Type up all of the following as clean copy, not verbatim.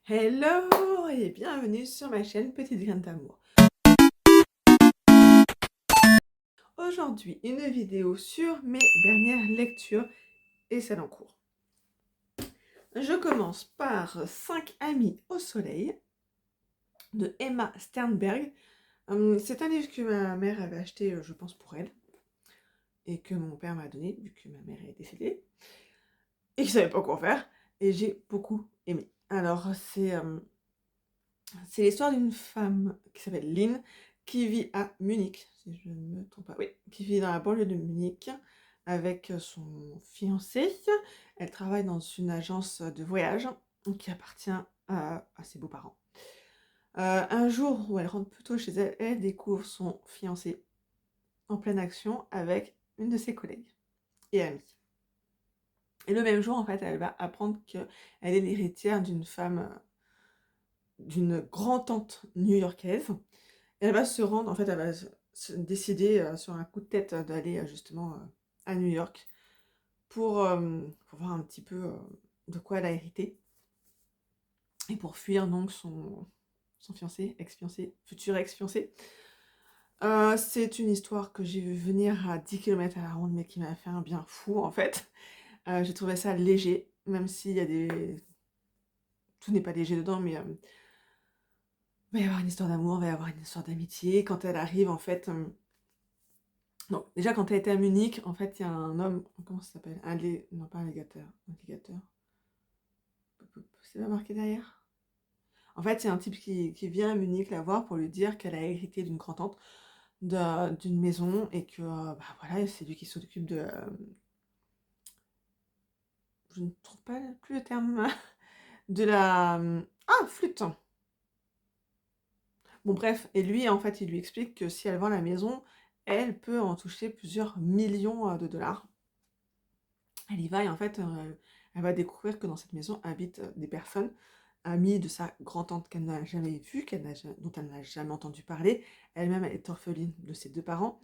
Hello et bienvenue sur ma chaîne Petite Graine d'Amour. Aujourd'hui, une vidéo sur mes dernières lectures et celles en cours. Je commence par 5 amis au soleil de Emma Sternberg. C'est un livre que ma mère avait acheté, je pense, pour elle et que mon père m'a donné vu que ma mère est décédée et qu'il ne savait pas quoi faire et j'ai beaucoup aimé. Alors, c'est l'histoire d'une femme qui s'appelle Lynn, qui vit à Munich, si je ne me trompe pas. Oui, qui vit dans la banlieue de Munich avec son fiancé. Elle travaille dans une agence de voyage qui appartient à ses beaux-parents. Un jour où elle rentre plutôt chez elle, elle découvre son fiancé en pleine action avec une de ses collègues et amies. Et le même jour, en fait, elle va apprendre qu'elle est l'héritière d'une femme, d'une grand-tante new-yorkaise. Elle va se rendre, en fait, elle va se décider sur un coup de tête d'aller justement à New York pour voir un petit peu de quoi elle a hérité et pour fuir donc son fiancé, ex-fiancé, futur ex-fiancé. C'est une histoire que j'ai vu venir à 10 km à la ronde, mais qui m'a fait un bien fou en fait. J'ai trouvé ça léger, même s'il y a des... Tout n'est pas léger dedans, mais il va y avoir une histoire d'amour, il va y avoir une histoire d'amitié. Quand elle arrive, en fait... Donc, déjà, quand elle était à Munich, en fait, il y a un homme, comment ça s'appelle? Non, pas un alligator. C'est pas marqué derrière? En fait, c'est un type qui vient à Munich la voir pour lui dire qu'elle a hérité d'une grand-tante d'une maison et que, bah voilà, c'est lui qui s'occupe de... je ne trouve pas plus le terme. De la... Ah, flûte! Bon, bref, et lui, en fait, il lui explique que si elle vend la maison, elle peut en toucher plusieurs millions de dollars. Elle y va et en fait, elle va découvrir que dans cette maison habitent des personnes amies de sa grand-tante qu'elle n'a jamais vue, dont elle n'a jamais entendu parler. Elle-même, elle est orpheline de ses deux parents.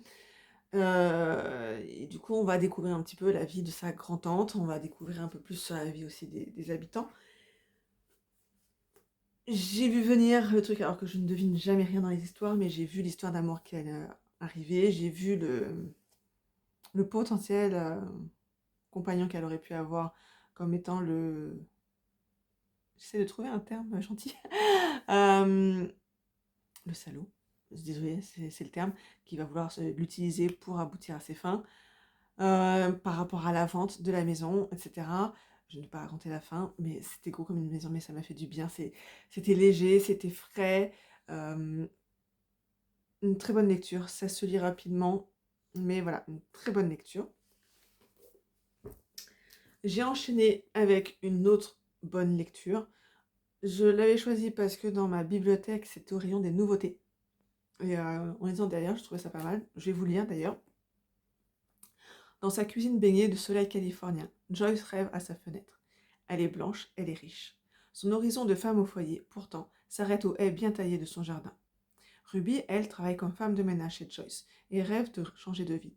Et du coup, on va découvrir un petit peu la vie de sa grand-tante, on va découvrir un peu plus sur la vie aussi des habitants. J'ai vu venir le truc, alors que je ne devine jamais rien dans les histoires, mais j'ai vu l'histoire d'amour qui allait arriver, j'ai vu le potentiel compagnon qu'elle aurait pu avoir comme étant le... J'essaie de trouver un terme gentil. Le salaud. Désolée, c'est le terme qui va vouloir l'utiliser pour aboutir à ses fins. Par rapport à la vente de la maison, etc. Je ne vais pas raconter la fin, mais c'était gros comme une maison, mais ça m'a fait du bien. C'était léger, c'était frais. Une très bonne lecture. Ça se lit rapidement, mais voilà, une très bonne lecture. J'ai enchaîné avec une autre bonne lecture. Je l'avais choisi parce que dans ma bibliothèque, c'était au rayon des nouveautés. Et en lisant derrière, je trouvais ça pas mal. Je vais vous lire d'ailleurs. Dans sa cuisine baignée de soleil californien, Joyce rêve à sa fenêtre. Elle est blanche, elle est riche. Son horizon de femme au foyer, pourtant, s'arrête aux haies bien taillées de son jardin. Ruby, elle, travaille comme femme de ménage chez Joyce et rêve de changer de vie.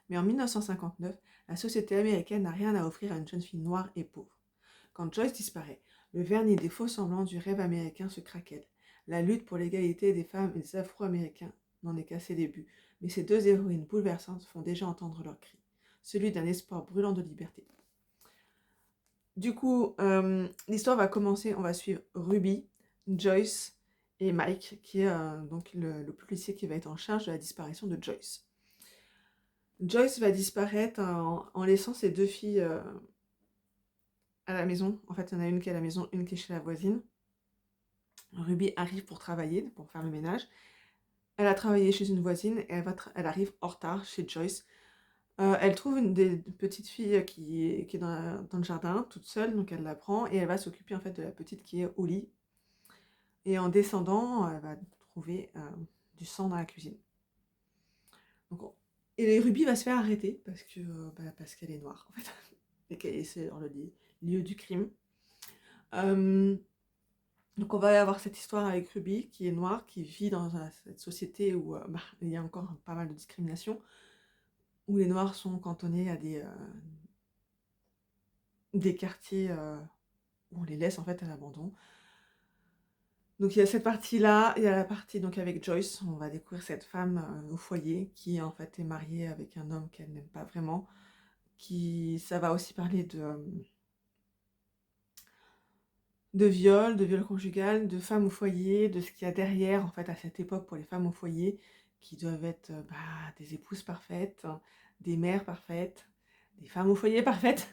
Mais en 1959, la société américaine n'a rien à offrir à une jeune fille noire et pauvre. Quand Joyce disparaît, le vernis des faux semblants du rêve américain se craquelle. La lutte pour l'égalité des femmes et des Afro-Américains n'en est qu'à ses débuts, mais ces deux héroïnes bouleversantes font déjà entendre leurs cris, celui d'un espoir brûlant de liberté. Du coup, l'histoire va commencer, on va suivre Ruby, Joyce et Mike, qui est donc le policier qui va être en charge de la disparition de Joyce. Joyce va disparaître en laissant ses deux filles à la maison. En fait, il y en a une qui est à la maison, une qui est chez la voisine. Ruby arrive pour travailler, pour faire le ménage. Elle a travaillé chez une voisine et elle arrive en retard chez Joyce. Elle trouve une des petites filles qui est dans le jardin, toute seule, donc elle la prend et elle va s'occuper en fait de la petite qui est au lit. Et en descendant, elle va trouver du sang dans la cuisine. Donc, et Ruby va se faire arrêter parce qu'elle est noire, en fait, et qu'elle est dans le lieu du crime. Donc on va avoir cette histoire avec Ruby, qui est noire, qui vit dans cette société où il y a encore pas mal de discrimination, où les noirs sont cantonnés à des quartiers où on les laisse en fait à l'abandon. Donc il y a cette partie-là, il y a la partie donc avec Joyce, on va découvrir cette femme au foyer qui en fait est mariée avec un homme qu'elle n'aime pas vraiment, ça va aussi parler de viol conjugal, de femmes au foyer, de ce qu'il y a derrière en fait à cette époque pour les femmes au foyer, qui doivent être des épouses parfaites, des mères parfaites, des femmes au foyer parfaites.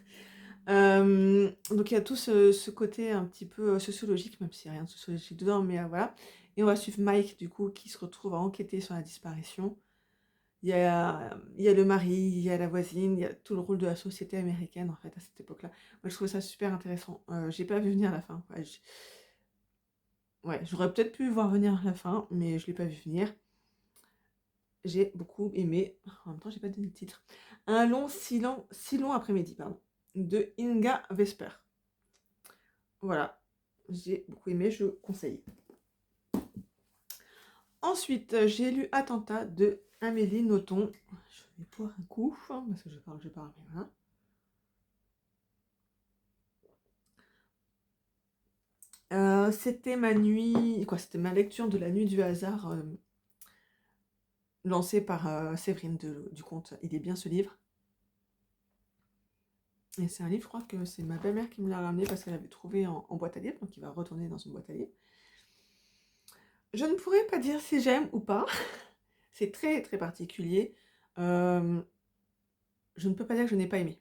Donc il y a tout ce côté un petit peu sociologique, même s'il n'y a rien de sociologique dedans, mais voilà. Et on va suivre Mike, du coup, qui se retrouve à enquêter sur la disparition. Il y a le mari, il y a la voisine, il y a tout le rôle de la société américaine, en fait, à cette époque-là. Moi, je trouve ça super intéressant. J'ai pas vu venir la fin. Ouais, j'aurais peut-être pu voir venir la fin, mais je l'ai pas vu venir. J'ai beaucoup aimé. En même temps, j'ai pas donné le titre. Un long, si long après-midi, pardon, de Inga Vesper. Voilà, j'ai beaucoup aimé, je conseille. Ensuite, j'ai lu Attentat de Amélie Nothomb. Je vais boire un coup, parce que je parle, mais voilà. C'était c'était ma lecture de la nuit du hasard, lancée par Séverine du Comte. Il est bien ce livre. Et c'est un livre, je crois que c'est ma belle-mère qui me l'a ramené parce qu'elle avait trouvé en boîte à livres, donc il va retourner dans une boîte à livres. Je ne pourrais pas dire si j'aime ou pas. C'est très très particulier. Je ne peux pas dire que je n'ai pas aimé,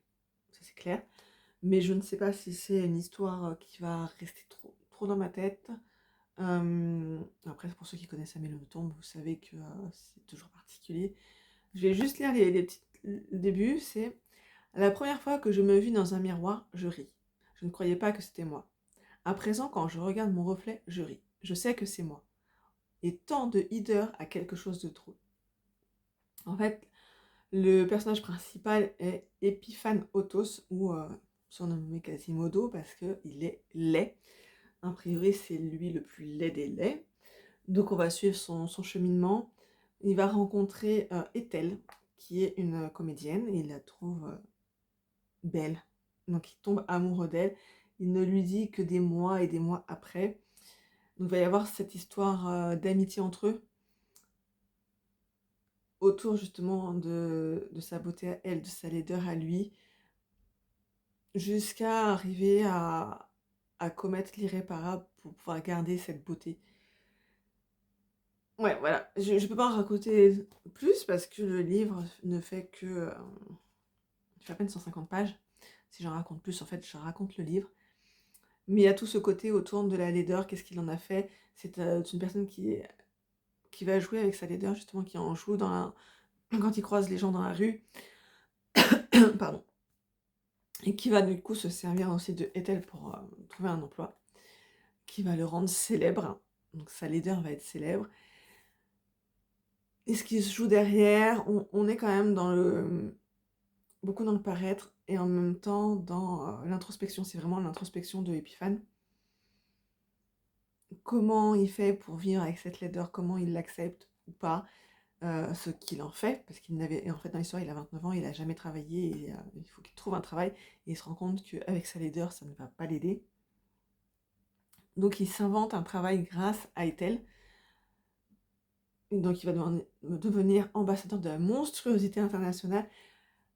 ça c'est clair. Mais je ne sais pas si c'est une histoire qui va rester trop dans ma tête. Après, pour ceux qui connaissent Amélie Nothomb, vous savez que c'est toujours particulier. Je vais juste lire le début. C'est: la première fois que je me vis dans un miroir, je ris. Je ne croyais pas que c'était moi. À présent, quand je regarde mon reflet, je ris. Je sais que c'est moi. Et tant de hideur a quelque chose de trop. En fait, le personnage principal est Épiphane Otos, ou surnommé Quasimodo, parce qu'il est laid. A priori, c'est lui le plus laid des laids. Donc on va suivre son cheminement. Il va rencontrer Ethel, qui est une comédienne, et il la trouve belle. Donc il tombe amoureux d'elle. Il ne lui dit que des mois et des mois après. Donc il va y avoir cette histoire d'amitié entre eux, autour justement de sa beauté à elle, de sa laideur à lui, jusqu'à arriver à commettre l'irréparable pour pouvoir garder cette beauté. Ouais, voilà. Je ne peux pas en raconter plus parce que le livre ne fait que... il fait à peine 150 pages. Si j'en raconte plus, en fait, je raconte le livre. Mais il y a tout ce côté autour de la laideur, qu'est-ce qu'il en a fait. C'est une personne qui va jouer avec sa laideur, justement, qui en joue quand il croise les gens dans la rue. Pardon. Et qui va du coup se servir aussi de Ethel pour trouver un emploi, qui va le rendre célèbre. Donc sa laideur va être célèbre. Et ce qui se joue derrière, on est quand même beaucoup dans le paraître et en même temps dans l'introspection. C'est vraiment l'introspection de Épiphane. Comment il fait pour vivre avec cette laideur, comment il l'accepte ou pas, ce qu'il en fait, parce qu'il n'avait... Et en fait, dans l'histoire, il a 29 ans, il n'a jamais travaillé, et il faut qu'il trouve un travail, et il se rend compte qu'avec sa laideur, ça ne va pas l'aider. Donc il s'invente un travail grâce à Ethel. Donc il va devenir ambassadeur de la monstruosité internationale.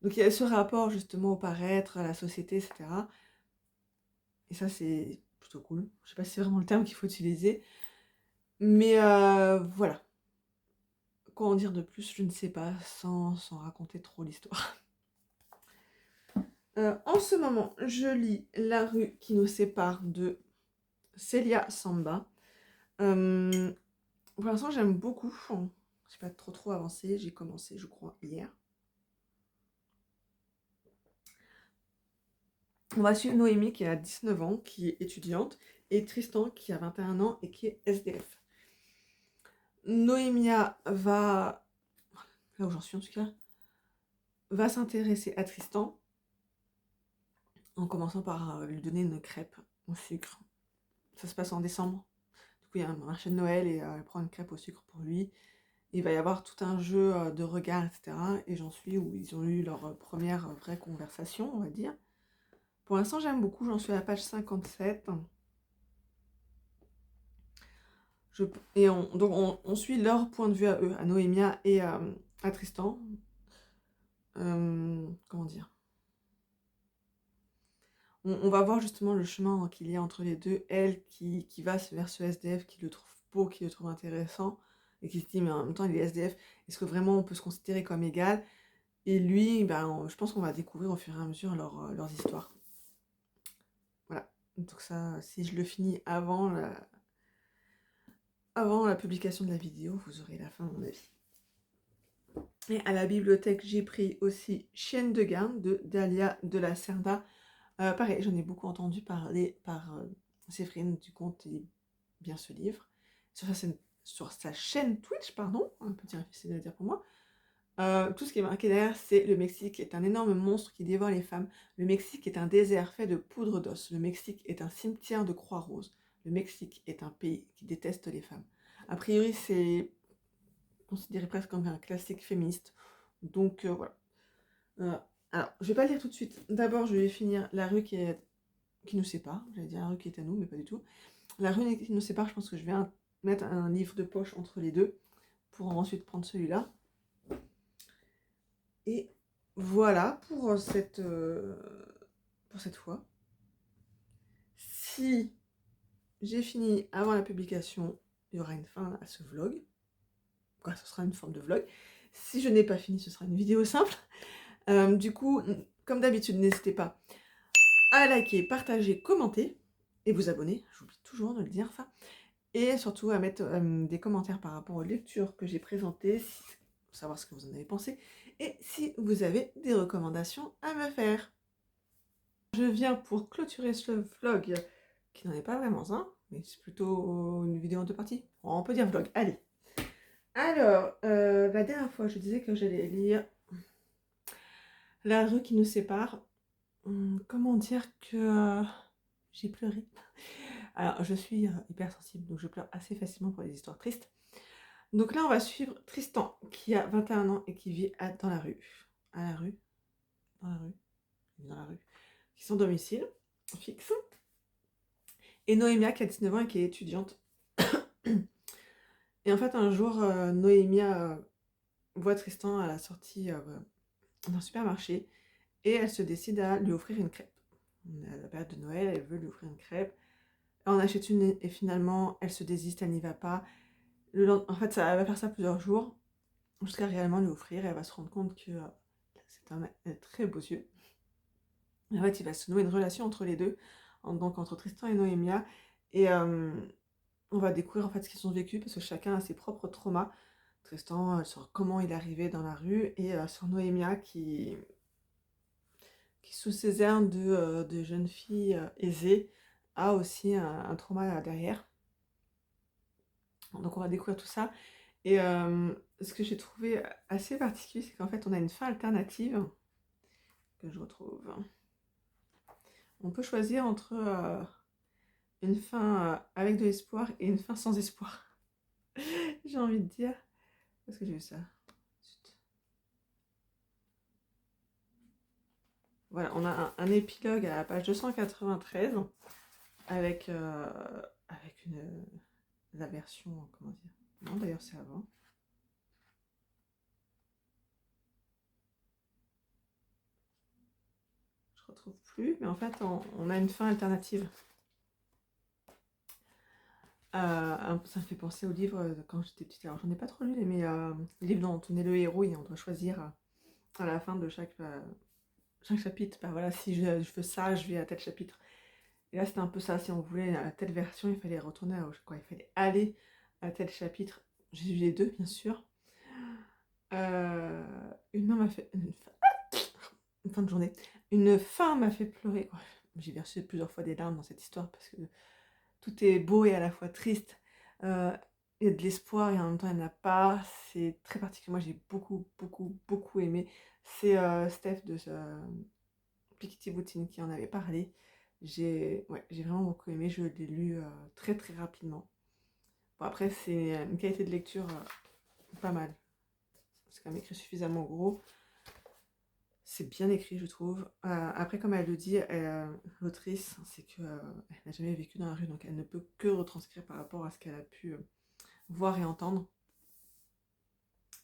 Donc il y a ce rapport justement au paraître, à la société, etc. Et ça, c'est plutôt cool. Je sais pas si c'est vraiment le terme qu'il faut utiliser. Mais voilà. Quoi en dire de plus, je ne sais pas, sans raconter trop l'histoire. En ce moment, je lis La rue qui nous sépare de Célia Samba. Pour l'instant, j'aime beaucoup. J'ai pas trop avancé. J'ai commencé, je crois, hier. On va suivre Noémie qui a 19 ans, qui est étudiante, et Tristan qui a 21 ans et qui est SDF. Noémia va, là où j'en suis en tout cas, va s'intéresser à Tristan en commençant par lui donner une crêpe au sucre. Ça se passe en décembre. Du coup, il y a un marché de Noël et elle prend une crêpe au sucre pour lui. Il va y avoir tout un jeu de regards, etc. Et j'en suis où ils ont eu leur première vraie conversation, on va dire. Pour l'instant, j'aime beaucoup. J'en suis à la page 57. Donc on suit leur point de vue à eux, à Noémia et à Tristan. Comment dire? On va voir justement le chemin qu'il y a entre les deux. Elle qui va vers ce SDF, qui le trouve beau, qui le trouve intéressant, et qui se dit, mais en même temps, il est SDF, est-ce que vraiment on peut se considérer comme égal? Et lui, ben, je pense qu'on va découvrir au fur et à mesure leurs histoires. Voilà. Donc ça, si je le finis avant la publication de la vidéo, vous aurez la fin, à mon avis. Et à la bibliothèque, j'ai pris aussi Chienne de garde de Dalia de la Cerda. Pareil, j'en ai beaucoup entendu parler par Séverine du Comte et bien ce livre. Sur sa chaîne Twitch, pardon, un peu difficile à dire pour moi. Tout ce qui est marqué derrière, c'est le Mexique est un énorme monstre qui dévore les femmes. Le Mexique est un désert fait de poudre d'os. Le Mexique est un cimetière de croix roses. Le Mexique est un pays qui déteste les femmes. A priori, c'est considéré presque comme un classique féministe. Donc voilà. Alors, je vais pas le lire tout de suite. D'abord, je vais finir La rue qui nous sépare. J'allais dire La rue qui est à nous, mais pas du tout. La rue qui nous sépare, je pense que je vais mettre un livre de poche entre les deux pour ensuite prendre celui-là. Et voilà pour cette fois. Si j'ai fini avant la publication, il y aura une fin à ce vlog. Quoi, ce sera une forme de vlog. Si je n'ai pas fini, ce sera une vidéo simple. Du coup, comme d'habitude, n'hésitez pas à liker, partager, commenter et vous abonner. J'oublie toujours de le dire ça. Et surtout à mettre des commentaires par rapport aux lectures que j'ai présentées, pour savoir ce que vous en avez pensé. Et si vous avez des recommandations à me faire. Je viens pour clôturer ce vlog, qui n'en est pas vraiment un, mais c'est plutôt une vidéo en deux parties. On peut dire vlog, allez. Alors, la dernière fois, je disais que j'allais lire La rue qui nous sépare. Comment dire que j'ai pleuré. Alors, je suis hypersensible, donc je pleure assez facilement pour les histoires tristes. Donc là, on va suivre Tristan, qui a 21 ans et qui vit dans la rue. À la rue. Dans la rue. Dans la rue. Qui est son domicile fixe. Et Noémia, qui a 19 ans et qui est étudiante. Et en fait, un jour, Noémia voit Tristan à la sortie d'un supermarché et elle se décide à lui offrir une crêpe. À la période de Noël, elle veut lui offrir une crêpe. Elle en achète une et finalement, elle se désiste, elle n'y va pas. En fait, elle va faire ça plusieurs jours jusqu'à réellement lui offrir et elle va se rendre compte que c'est un très beaux yeux. Et en fait, il va se nouer une relation entre les deux, donc entre Tristan et Noémia. Et on va découvrir en fait ce qu'ils ont vécu parce que chacun a ses propres traumas. Tristan sur comment il est arrivé dans la rue et sur Noémia qui sous ses airs de jeune fille aisée a aussi un trauma derrière. Donc on va découvrir tout ça. Et ce que j'ai trouvé assez particulier, c'est qu'en fait on a une fin alternative que je retrouve. On peut choisir entre une fin avec de l'espoir et une fin sans espoir. J'ai envie de dire. Parce que j'ai vu ça. Voilà, on a un épilogue à la page 293 avec la version, comment dire. Non, d'ailleurs, c'est avant. Je retrouve plus, mais en fait, on a une fin alternative. Ça me fait penser au livre quand j'étais petite. Alors, j'en ai pas trop lu, mais les livres dont on est le héros et on doit choisir à la fin de chaque chapitre. Bah voilà, si je veux ça, je vais à tel chapitre. Et là, c'était un peu ça. Si on voulait à telle version, il fallait retourner il fallait aller à tel chapitre. J'ai lu les deux, bien sûr. Une main m'a fait. Une fin de journée. Une fin m'a fait pleurer. J'ai versé plusieurs fois des larmes dans cette histoire parce que tout est beau et à la fois triste. Il y a de l'espoir et en même temps il n'y en a pas. C'est très particulier. Moi j'ai beaucoup, beaucoup, beaucoup aimé. C'est Steph de Piketty Boutine qui en avait parlé. J'ai vraiment beaucoup aimé. Je l'ai lu très très rapidement. Bon, après, c'est une qualité de lecture pas mal. C'est quand même écrit suffisamment gros. C'est bien écrit, je trouve. Après, comme elle le dit, l'autrice, c'est qu'elle n'a jamais vécu dans la rue, donc elle ne peut que retranscrire par rapport à ce qu'elle a pu voir et entendre.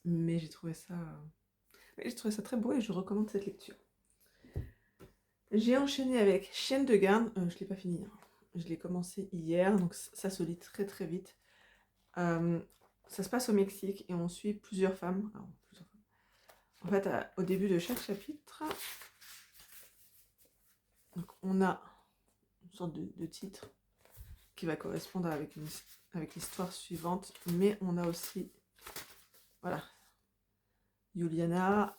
Mais j'ai trouvé ça très beau et je recommande cette lecture. J'ai enchaîné avec Chienne de garde. Je ne l'ai pas fini, hein. Je l'ai commencé hier, donc ça se lit très très vite. Ça se passe au Mexique et on suit plusieurs femmes. Alors, en fait, au début de chaque chapitre, donc on a une sorte de titre qui va correspondre avec l'histoire suivante, mais on a aussi, voilà, Juliana.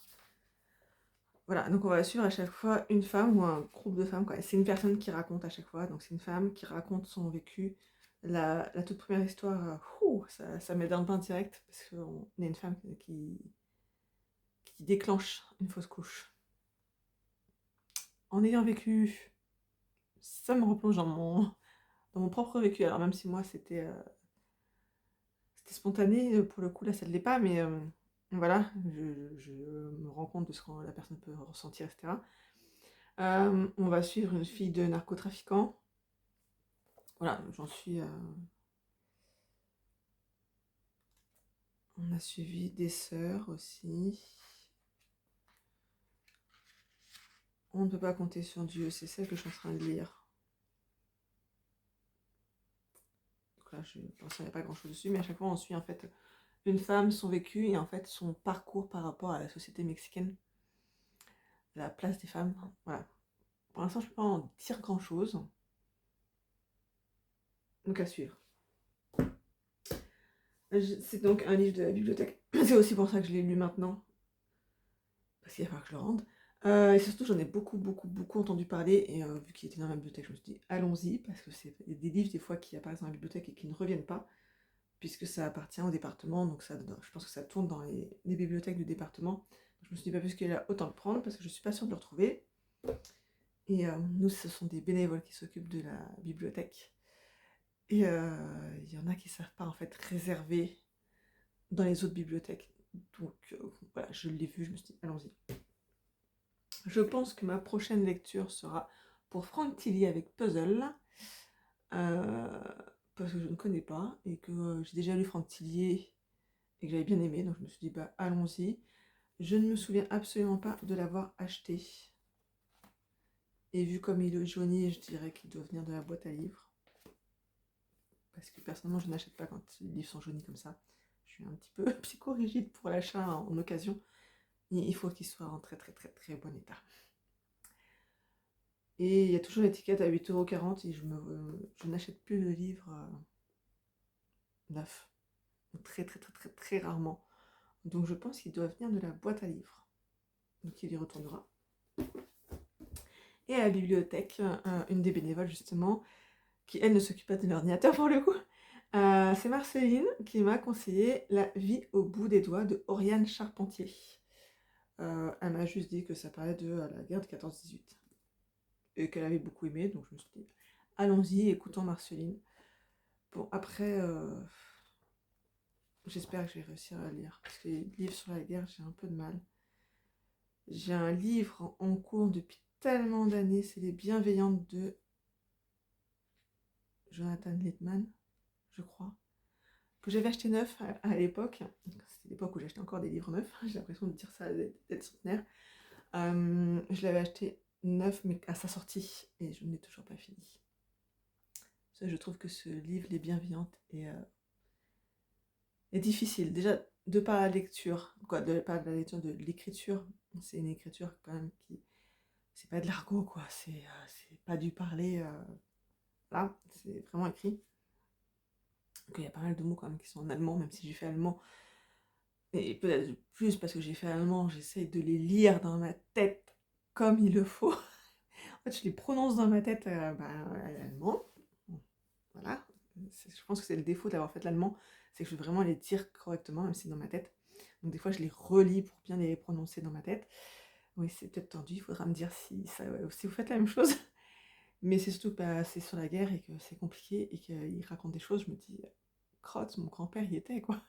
Voilà, donc on va suivre à chaque fois une femme ou un groupe de femmes, quoi. C'est une personne qui raconte à chaque fois, donc c'est une femme qui raconte son vécu. La toute première histoire, ça met dans le bain direct, parce qu'on est une femme qui déclenche une fausse couche. En ayant vécu, ça me replonge dans mon propre vécu. Alors même si moi c'était spontané, pour le coup là ça ne l'est pas, mais voilà, je me rends compte de ce que la personne peut ressentir, etc. On va suivre une fille de narcotrafiquant. Voilà, j'en suis... On a suivi des sœurs aussi. On ne peut pas compter sur Dieu, c'est celle que je suis en train de lire. Donc là, je pense qu'il n'y a pas grand-chose dessus, mais à chaque fois, on suit en fait une femme, son vécu et en fait son parcours par rapport à la société mexicaine. La place des femmes. Voilà. Pour l'instant, je ne peux pas en dire grand-chose. Donc à suivre. C'est donc un livre de la bibliothèque. C'est aussi pour ça que je l'ai lu maintenant. Parce qu'il va falloir que je le rende. Et surtout, j'en ai beaucoup entendu parler. Et vu qu'il était dans la bibliothèque, je me suis dit, allons-y. Parce que c'est des livres, des fois, qui apparaissent dans la bibliothèque et qui ne reviennent pas. Puisque ça appartient au département. Donc je pense que ça tourne dans les bibliothèques du département. Je me suis dit, pas plus qu'il est là, autant le prendre. Parce que je suis pas sûre de le retrouver. Et nous, ce sont des bénévoles qui s'occupent de la bibliothèque. Et il y en a qui ne savent pas, en fait, réserver dans les autres bibliothèques. Donc voilà, je l'ai vu, je me suis dit, allons-y. Je pense que ma prochaine lecture sera pour Franck Tilly avec Puzzle, parce que je ne connais pas, et que j'ai déjà lu Franck Tilly et que j'avais bien aimé, donc je me suis dit, bah allons-y. Je ne me souviens absolument pas de l'avoir acheté. Et vu comme il est jauni, je dirais qu'il doit venir de la boîte à livres. Parce que personnellement, je n'achète pas quand les livres sont jaunis comme ça. Je suis un petit peu psychorigide pour l'achat en occasion. Il faut qu'il soit en très bon état. Et il y a toujours l'étiquette à 8,40 € et je n'achète plus de livres neufs. Très rarement. Donc je pense qu'il doit venir de la boîte à livres. Donc il y retournera. Et à la bibliothèque, une des bénévoles justement, qui elle ne s'occupe pas de l'ordinateur pour le coup, c'est Marceline qui m'a conseillé La vie au bout des doigts de Oriane Charpentier. Elle m'a juste dit que ça parlait de la guerre de 14-18 et qu'elle avait beaucoup aimé, donc je me suis dit allons-y, écoutons Marceline. Bon, après, j'espère que je vais réussir à lire, parce que les livres sur la guerre, j'ai un peu de mal. J'ai un livre en cours depuis tellement d'années, c'est Les Bienveillantes de Jonathan Littman, je crois, que j'avais acheté neuf à l'époque. C'était l'époque où j'achetais encore des livres neufs, j'ai l'impression de dire ça, d'être centenaire. Je l'avais acheté neuf, mais à sa sortie, et je ne l'ai toujours pas fini. Ça, je trouve que ce livre, Les Bienveillantes, est difficile. Déjà, de par la lecture, de par la lecture de l'écriture, c'est une écriture quand même qui... C'est pas de l'argot, quoi. C'est pas du parler. Là, c'est vraiment écrit. Donc il y a pas mal de mots quand même qui sont en allemand, même si j'ai fait allemand. Et peut-être plus parce que j'ai fait allemand, j'essaye de les lire dans ma tête comme il le faut. En fait, je les prononce dans ma tête allemand. Voilà. Je pense que c'est le défaut d'avoir fait l'allemand, c'est que je veux vraiment les dire correctement, même si c'est dans ma tête. Donc des fois, je les relis pour bien les prononcer dans ma tête. Oui, c'est peut-être tendu, il faudra me dire si vous faites la même chose. Mais c'est surtout que c'est sur la guerre et que c'est compliqué et qu'il raconte des choses, je me dis, crotte, mon grand-père y était, quoi.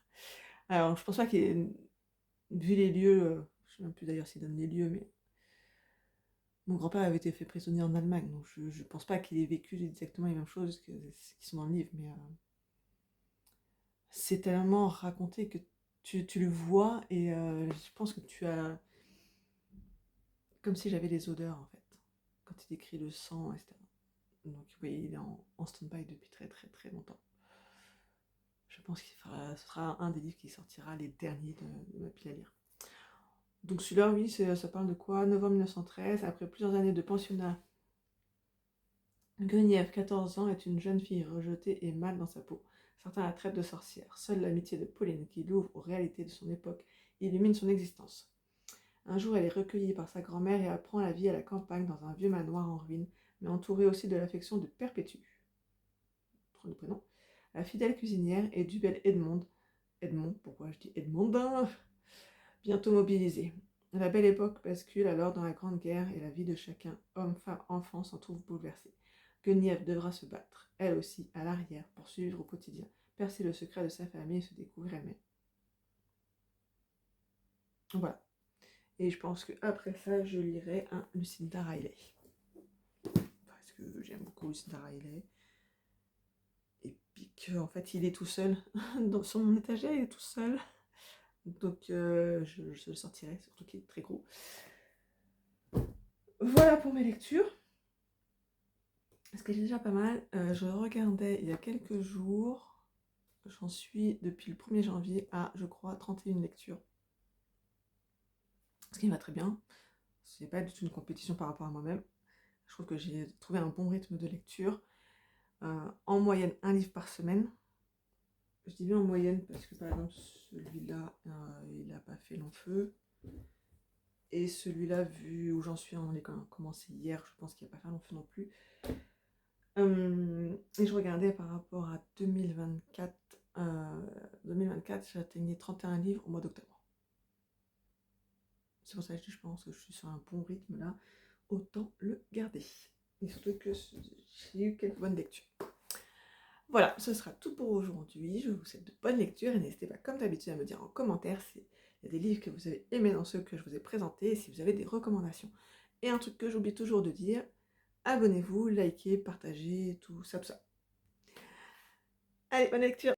Alors, je pense pas qu'il ait vu les lieux, je sais même plus d'ailleurs s'il donne les lieux, mais mon grand-père avait été fait prisonnier en Allemagne, donc je pense pas qu'il ait vécu exactement les mêmes choses qui sont dans le livre, mais c'est tellement raconté que tu le vois et je pense que tu as... Comme si j'avais les odeurs, en fait, quand il décrit le sang, etc. Donc oui, il est en stand-by depuis très très très longtemps. Je pense qu'il ce sera un des livres qui sortira les derniers de ma pile à lire. Donc celui-là, oui, ça parle de quoi? Novembre 1913, après plusieurs années de pensionnat, Guenièvre, 14 ans, est une jeune fille rejetée et mal dans sa peau. Certains la traitent de sorcière. Seule l'amitié de Pauline, qui l'ouvre aux réalités de son époque, illumine son existence. Un jour, elle est recueillie par sa grand-mère et apprend la vie à la campagne dans un vieux manoir en ruine, mais entourée aussi de l'affection de Perpétue, trop de prénoms, la fidèle cuisinière, et du bel Edmond, pourquoi je dis Edmond, bientôt mobilisé. La belle époque bascule alors dans la Grande Guerre et la vie de chacun, homme, femme, enfant, s'en trouve bouleversée. Guenièvre devra se battre, elle aussi, à l'arrière, pour survivre au quotidien, percer le secret de sa famille et se découvrir elle-même. Voilà. Et je pense qu'après ça, je lirai un Lucinda Riley. Parce que j'aime beaucoup Lucinda Riley. Et puis qu'en fait, il est tout seul. Sur mon étagère, il est tout seul. Donc, je le sortirai, surtout qu'il est très gros. Voilà pour mes lectures. Ce qui est déjà pas mal. Je regardais il y a quelques jours. J'en suis depuis le 1er janvier à, je crois, 31 lectures. Ce qui me va très bien. C'est pas du tout une compétition par rapport à moi-même. Je trouve que j'ai trouvé un bon rythme de lecture. En moyenne, un livre par semaine. Je dis bien en moyenne parce que par exemple celui-là, il n'a pas fait long feu. Et celui-là, vu où j'en suis, on est quand même commencé hier, je pense qu'il n'a pas fait long feu non plus. Et je regardais par rapport à 2024. 2024, j'ai atteigné 31 livres au mois d'octobre. C'est pour ça que je pense que je suis sur un bon rythme là. Autant le garder. Et surtout que j'ai eu quelques bonnes lectures. Voilà, ce sera tout pour aujourd'hui. Je vous souhaite de bonnes lectures et n'hésitez pas, comme d'habitude, à me dire en commentaire s'il y a des livres que vous avez aimés dans ceux que je vous ai présentés et si vous avez des recommandations. Et un truc que j'oublie toujours de dire, abonnez-vous, likez, partagez, tout ça, tout ça. Allez, bonne lecture!